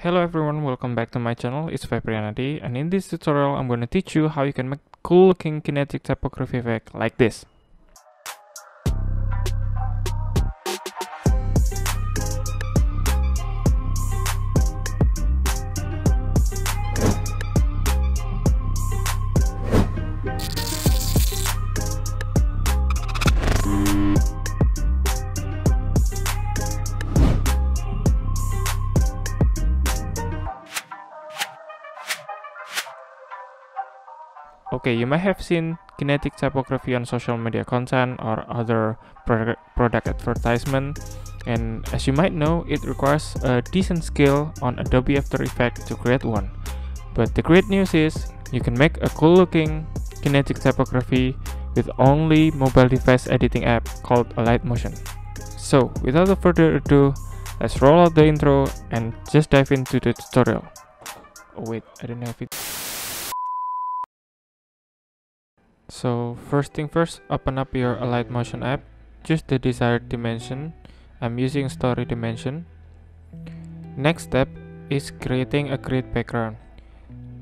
Hello everyone, welcome back to my channel. It's Febrianadi, and in this tutorial I'm going to teach you how you can make cool looking kinetic typography effect like this. Okay, you might have seen kinetic typography on social media content or other product advertisement, and as you might know, it requires a decent skill on Adobe After Effects to create one. But the great news is, you can make a cool looking kinetic typography with only mobile device editing app called AlightMotion. So, without further ado, let's roll out the intro and just dive into the tutorial. Oh wait, I don't have it. So first thing first, open up your AlightMotion app, choose the desired dimension. I'm using story dimension. Next step is creating a grid background.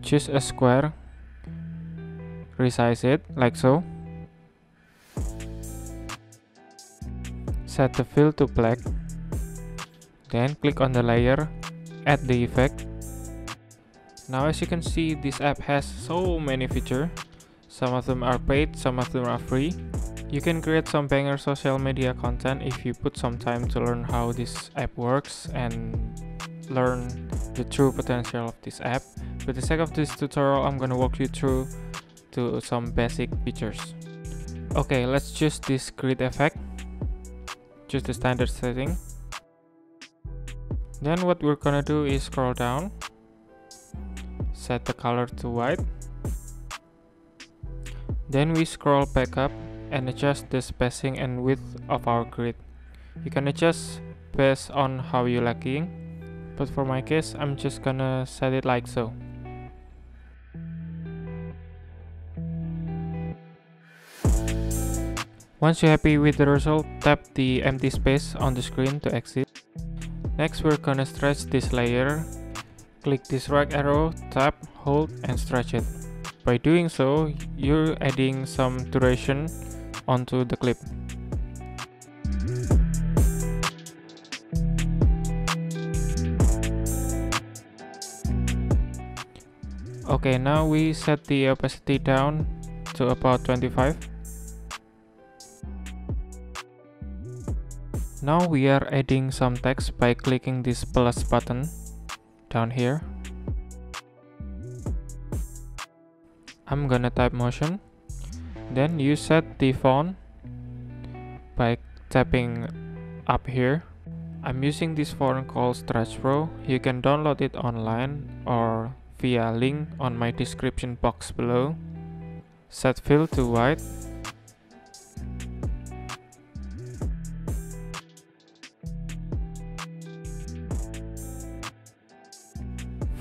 Choose a square, resize it like so. Set the fill to black. Then click on the layer, add the effect. Now as you can see, this app has so many features. Some of them are paid, some of them are free. You can create some banger social media content if you put some time to learn how this app works and learn the true potential of this app. For the sake of this tutorial, I'm gonna walk you through to some basic features. Okay, let's choose this grid effect. Choose the standard setting. Then what we're gonna do is scroll down, set the color to white. Then we scroll back up and adjust the spacing and width of our grid. You can adjust based on how you liking, but for my case, I'm just gonna set it like so. Once you're happy with the result, tap the empty space on the screen to exit. Next, we're gonna stretch this layer. Click this right arrow, tap, hold, and stretch it. By doing so, you're adding some duration onto the clip. Okay, now we set the opacity down to about 25. Now we are adding some text by clicking this plus button down here. I'm gonna type motion. Then you set the font by tapping up here. I'm using this font called Stretch Pro. You can download it online or via link on my description box below. Set fill to white.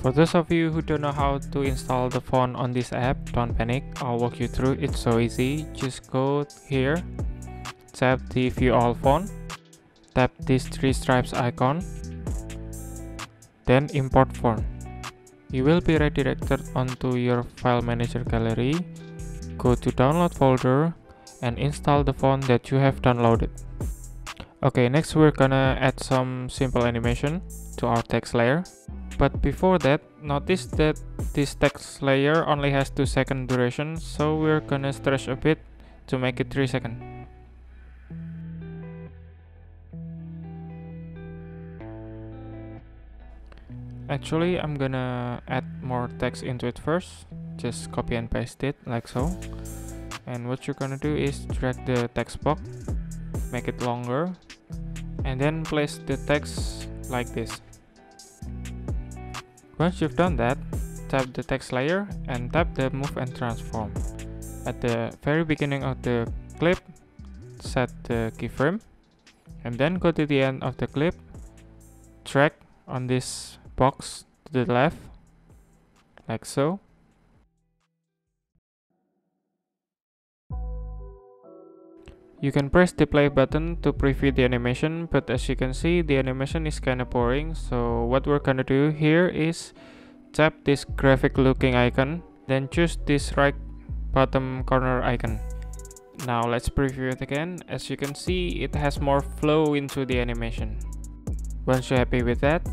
For those of you who don't know how to install the font on this app, don't panic, I'll walk you through. It's so easy. Just go here, tap the view all font, tap this three stripes icon, then import font. You will be redirected onto your file manager gallery. Go to download folder and install the font that you have downloaded. Okay, next we're gonna add some simple animation to our text layer. But before that, notice that this text layer only has 2 second duration, so we're gonna stretch a bit to make it 3 seconds. Actually, I'm gonna add more text into it first. Just copy and paste it like so. And what you're gonna do is drag the text box, make it longer, and then place the text like this. Once you've done that, tap the text layer and tap the move and transform. At the very beginning of the clip, set the keyframe, and then go to the end of the clip, drag on this box to the left, like so. You can press the play button to preview the animation, but as you can see, the animation is kinda boring. So what we're gonna do here is tap this graphic looking icon, then choose this right bottom corner icon. Now let's preview it again. As you can see, it has more flow into the animation. Once you're happy with that,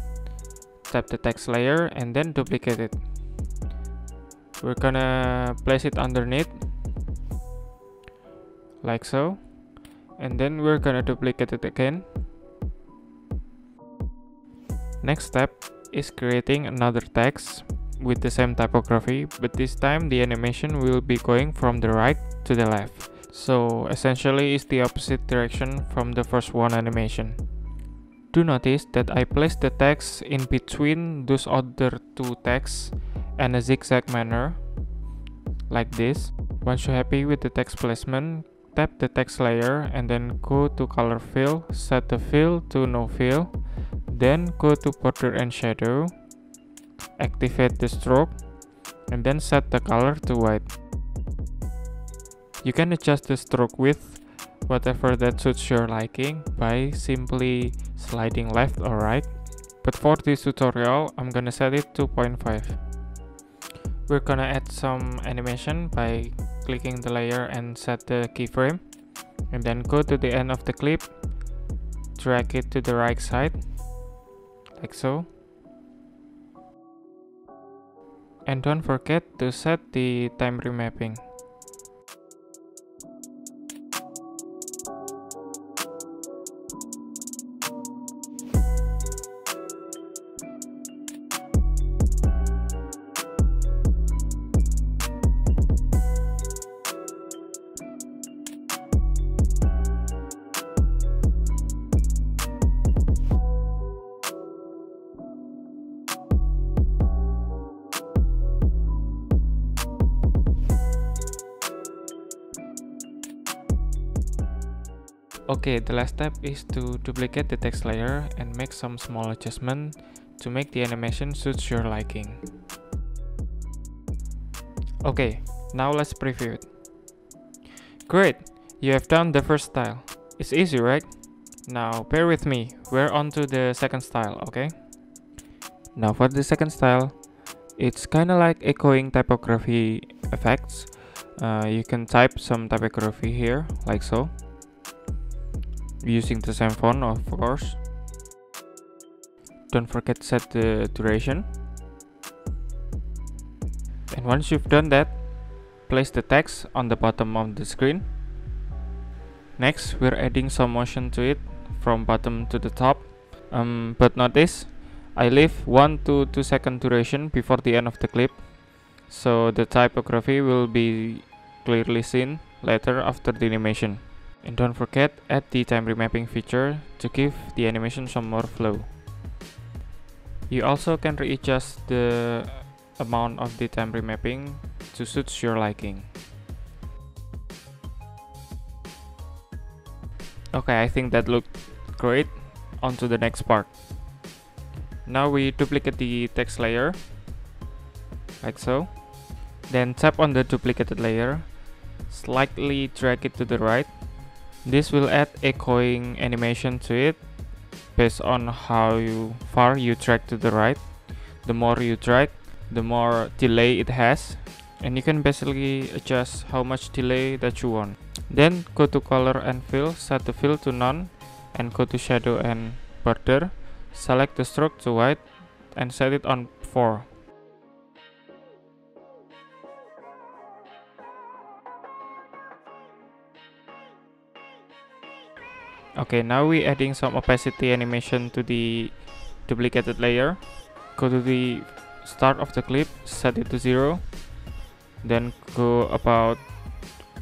tap the text layer and then duplicate it. We're gonna place it underneath, like so, and then we're gonna duplicate it again. Next step is creating another text with the same typography, but this time the animation will be going from the right to the left. So essentially it's the opposite direction from the first one animation. Do notice that I placed the text in between those other two texts in a zigzag manner, like this. Once you're happy with the text placement, tap the text layer and then go to color fill, set the fill to no fill, then go to border and shadow, activate the stroke, and then set the color to white. You can adjust the stroke width whatever that suits your liking by simply sliding left or right, but for this tutorial I'm gonna set it to 0.5. We're gonna add some animation by clicking the layer and set the keyframe, and then go to the end of the clip, drag it to the right side, like so. And don't forget to set the time remapping. Okay, the last step is to duplicate the text layer and make some small adjustment to make the animation suits your liking. Okay, now let's preview it. Great, you have done the first style. It's easy, right? Now bear with me, we're on to the second style, okay? Now for the second style, it's kinda like echoing typography effects. You can type some typography here, like so, using the same font, of course. Don't forget to set the duration. And once you've done that, place the text on the bottom of the screen. Next, we're adding some motion to it from bottom to the top. But notice, I leave 1 to 2 second duration before the end of the clip, so the typography will be clearly seen later after the animation. And don't forget, add the time remapping feature to give the animation some more flow. You also can readjust the amount of the time remapping to suit your liking. Okay, I think that looked great. On to the next part. Now we duplicate the text layer, like so. Then tap on the duplicated layer, slightly drag it to the right. This will add echoing animation to it based on how far you drag to the right. The more you drag, the more delay it has, and you can basically adjust how much delay that you want. Then go to color and fill, set the fill to none, and go to shadow and border. Select the stroke to white and set it on 4. Okay, now we adding some opacity animation to the duplicated layer. Go to the start of the clip, set it to 0, then go about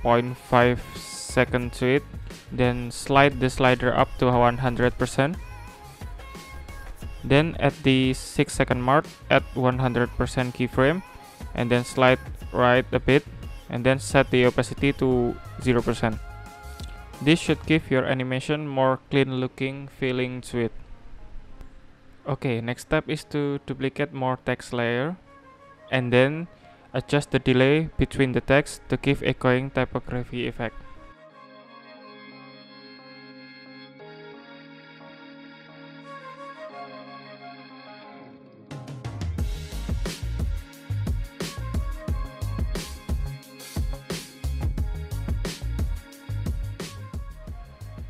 0.5 second to it, then slide the slider up to 100%. Then at the 6 second mark, add 100% keyframe, and then slide right a bit, and then set the opacity to 0%. This should give your animation more clean looking feeling to it. Okay, next step is to duplicate more text layer and then adjust the delay between the text to give echoing typography effect.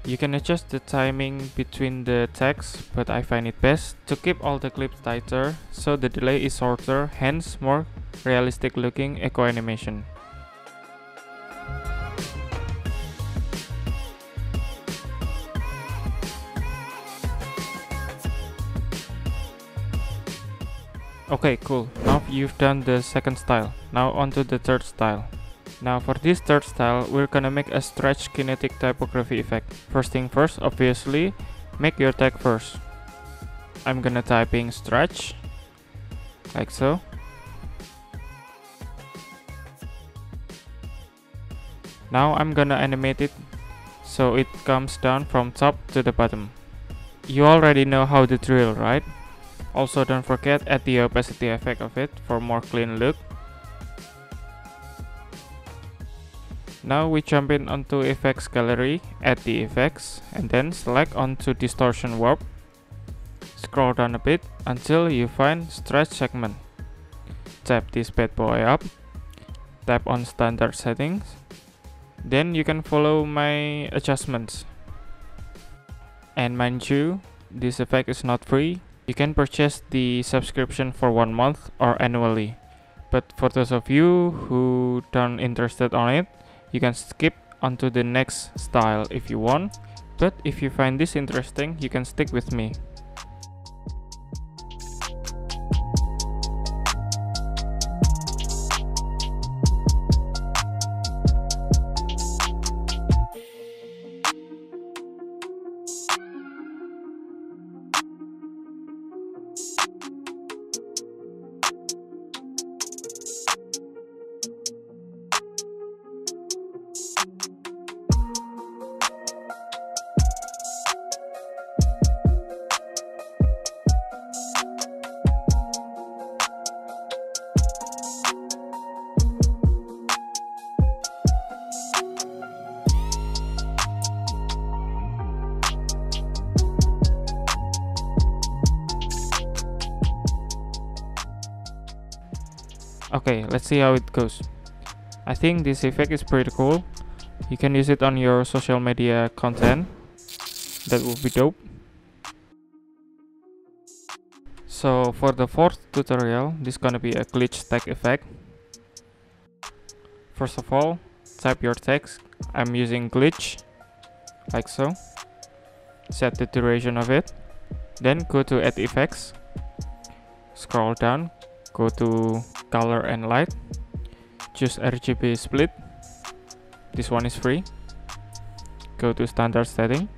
You can adjust the timing between the text, but I find it best to keep all the clips tighter so the delay is shorter, hence more realistic looking echo animation. Okay, cool. Now you've done the second style. Now onto the third style. Now for this third style, we're gonna make a stretch kinetic typography effect. First thing first, obviously, make your tag first. I'm gonna typing stretch, like so. Now I'm gonna animate it so it comes down from top to the bottom. You already know how to drill, right? Also don't forget add the opacity effect of it for more clean look. Now we jump in onto effects gallery, add the effects, and then select onto distortion warp. Scroll down a bit until you find stretch segment. Tap this bad boy up, tap on standard settings, then you can follow my adjustments. And mind you, this effect is not free. You can purchase the subscription for 1 month or annually. But for those of you who don't interested on it, you can skip onto the next style if you want. But if you find this interesting, you can stick with me. Okay, let's see how it goes. I think this effect is pretty cool. You can use it on your social media content. That would be dope. So for the fourth tutorial, this is gonna be a glitch tag effect. First of all, type your text. I'm using glitch, like so. Set the duration of it. Then go to add effects. Scroll down, go to color and light. Choose RGB split. This one is free. Go to standard setting.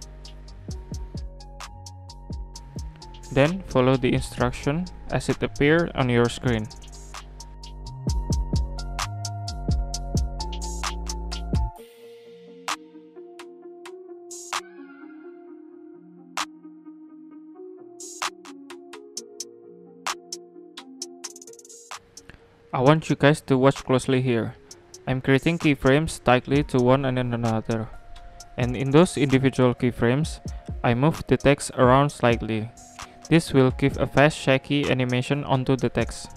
Then follow the instruction as it appears on your screen. I want you guys to watch closely here. I'm creating keyframes tightly to one and another. And in those individual keyframes, I move the text around slightly. This will give a fast shaky animation onto the text.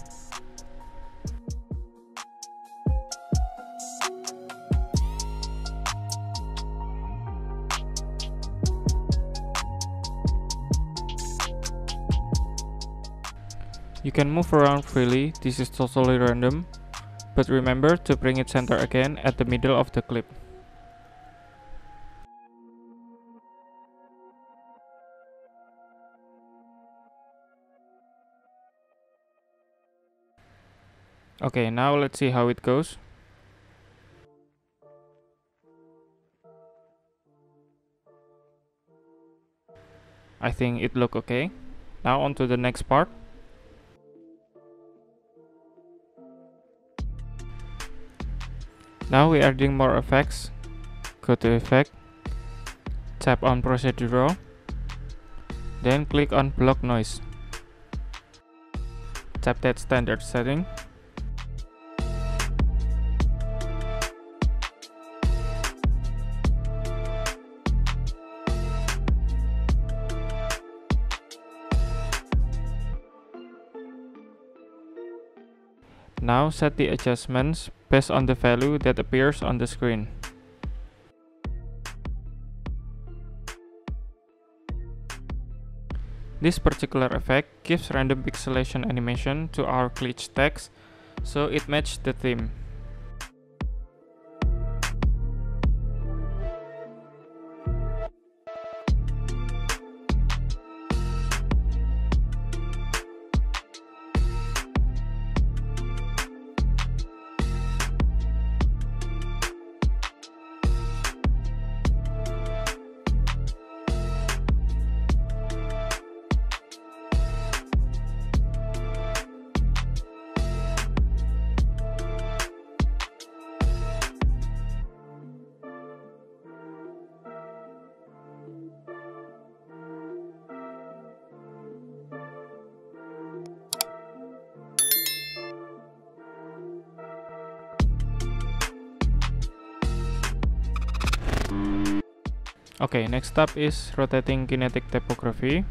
You can move around freely, this is totally random, but remember to bring it center again at the middle of the clip. Okay, now let's see how it goes. I think it look okay. Now on to the next part. Now we're adding more effects. Go to effect, tap on procedural, then click on block noise. Tap that standard setting. Now set the adjustments based on the value that appears on the screen. This particular effect gives random pixelation animation to our glitch text, so it matches the theme. Okay, next up is rotating kinetic typography.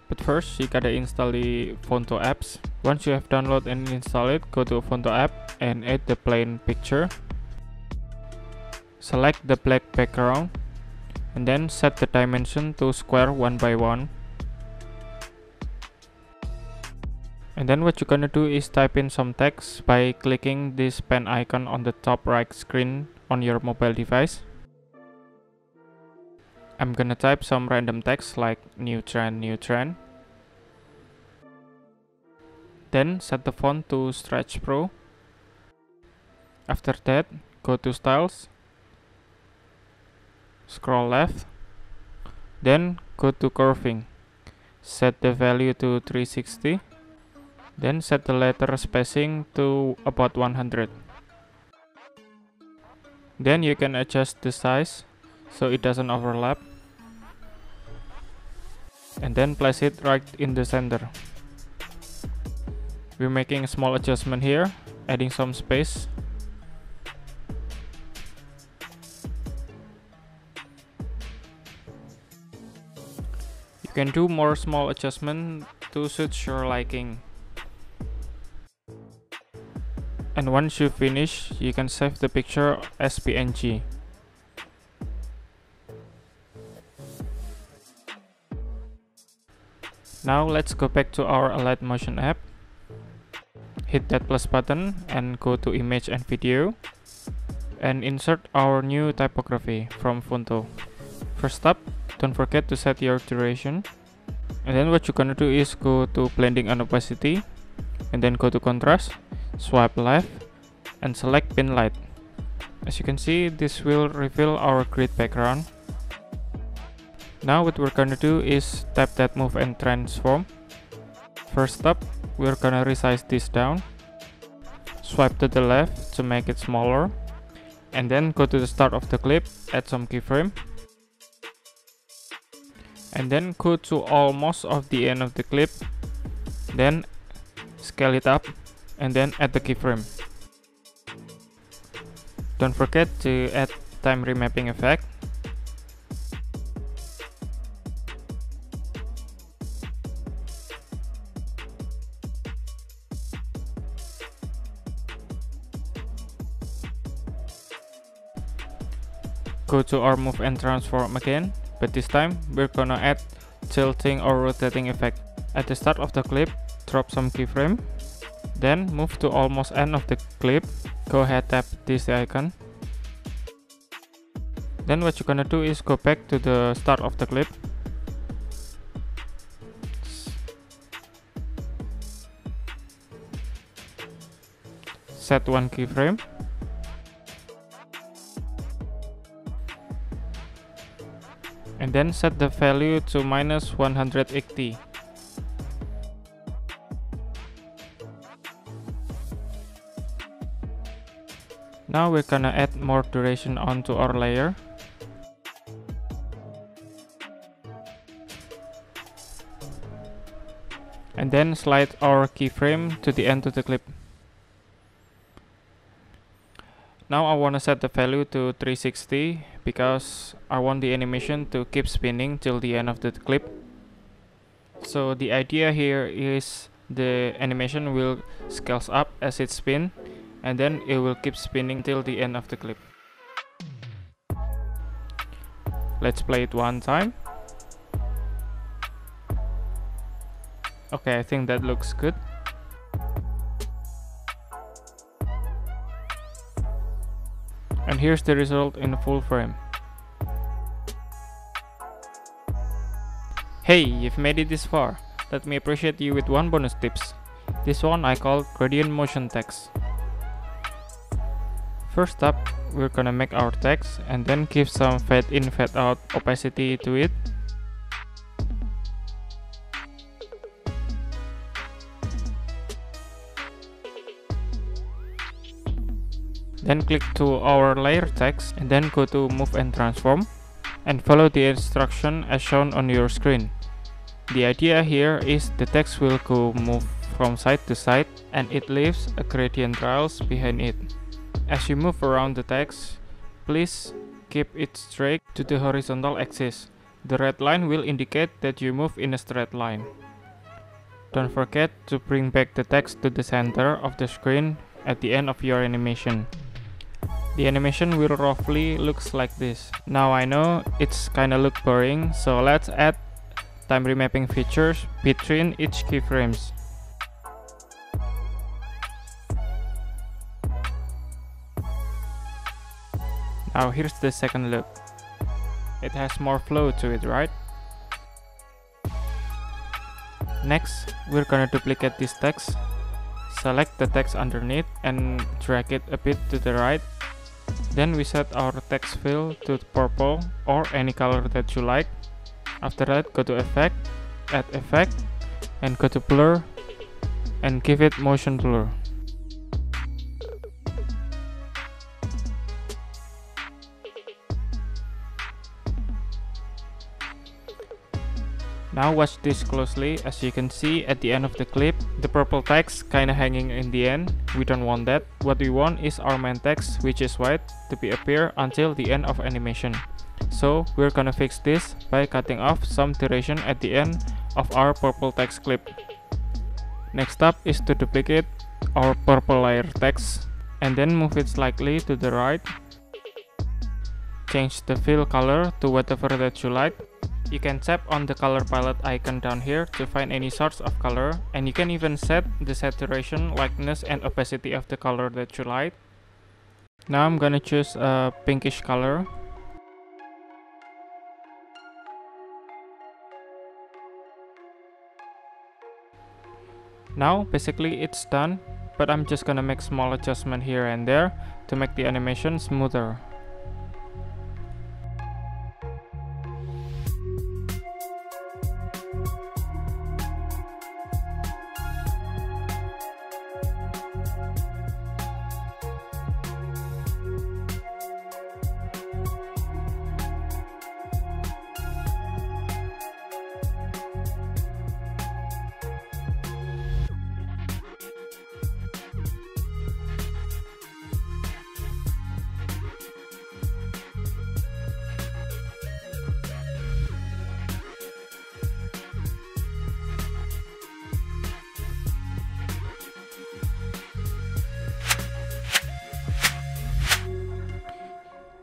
But first, you gotta install the Phonto apps. Once you have downloaded and installed it, go to Phonto app and add the plain picture. Select the black background and then set the dimension to square 1 by 1. And then what you're gonna do is type in some text by clicking this pen icon on the top right screen on your mobile device. I'm gonna type some random text like new trend, new trend. Then set the font to Stretch Pro. After that, go to styles, scroll left, then go to curving. Set the value to 360, then set the letter spacing to about 100. Then you can adjust the size so it doesn't overlap, and then place it right in the center. We're making a small adjustment here, adding some space. You can do more small adjustment to suit your liking. And once you finish, you can save the picture as PNG. Now let's go back to our Alight Motion app. Hit that plus button and go to image and video and insert our new typography from Phonto. First up, don't forget to set your duration. And then what you're gonna do is go to blending and opacity and then go to contrast, swipe left and select pin light. As you can see, this will reveal our grid background. Now what we're gonna do is tap that move and transform. First up, we're gonna resize this down. Swipe to the left to make it smaller. And then go to the start of the clip, add some keyframe. And then go to almost of the end of the clip. Then scale it up and then add the keyframe. Don't forget to add time remapping effect. Go to our move and transform again, but this time we're gonna add tilting or rotating effect. At the start of the clip, drop some keyframe, then move to almost end of the clip. Go ahead, tap this icon. Then what you're gonna do is go back to the start of the clip. Set one keyframe. And then set the value to -180. Now we're gonna add more duration onto our layer. And then slide our keyframe to the end of the clip. Now I want to set the value to 360 because I want the animation to keep spinning till the end of the clip. So the idea here is the animation will scales up as it spins, and then it will keep spinning till the end of the clip. Let's play it one time. Okay, I think that looks good. And here's the result in full frame. Hey, you've made it this far. Let me appreciate you with one bonus tips. This one I call gradient motion text. First up, we're gonna make our text and then give some fade in fade out opacity to it. Then click to our layer text and then go to move and transform and follow the instruction as shown on your screen. The idea here is the text will go move from side to side and it leaves a gradient trails behind it. As you move around the text, please keep it straight to the horizontal axis. The red line will indicate that you move in a straight line. Don't forget to bring back the text to the center of the screen at the end of your animation. The animation will roughly looks like this. Now I know it's kinda look boring, so let's add time remapping features between each keyframes. Now here's the second look. It has more flow to it, right? Next, we're gonna duplicate this text. Select the text underneath and drag it a bit to the right. Then we set our text fill to purple or any color that you like. After that, go to Effect, Add Effect, and go to Blur, and give it Motion Blur. Now watch this closely. As you can see at the end of the clip, the purple text kinda hanging in the end. We don't want that. What we want is our main text, which is white, to be appear until the end of animation. So we're gonna fix this by cutting off some duration at the end of our purple text clip. Next up is to duplicate our purple layer text and then move it slightly to the right. Change the fill color to whatever that you like. You can tap on the color palette icon down here to find any sorts of color, and you can even set the saturation, lightness, and opacity of the color that you like. Now I'm gonna choose a pinkish color. Now basically it's done, but I'm just gonna make small adjustment here and there to make the animation smoother.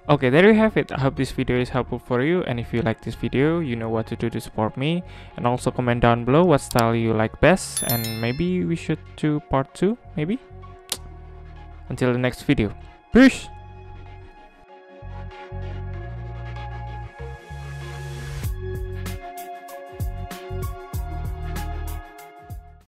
Okay, there you have it. I hope this video is helpful for you, and if you like this video, you know what to do to support me. And also comment down below what style you like best, and maybe we should do part 2, maybe? Until the next video. Peace!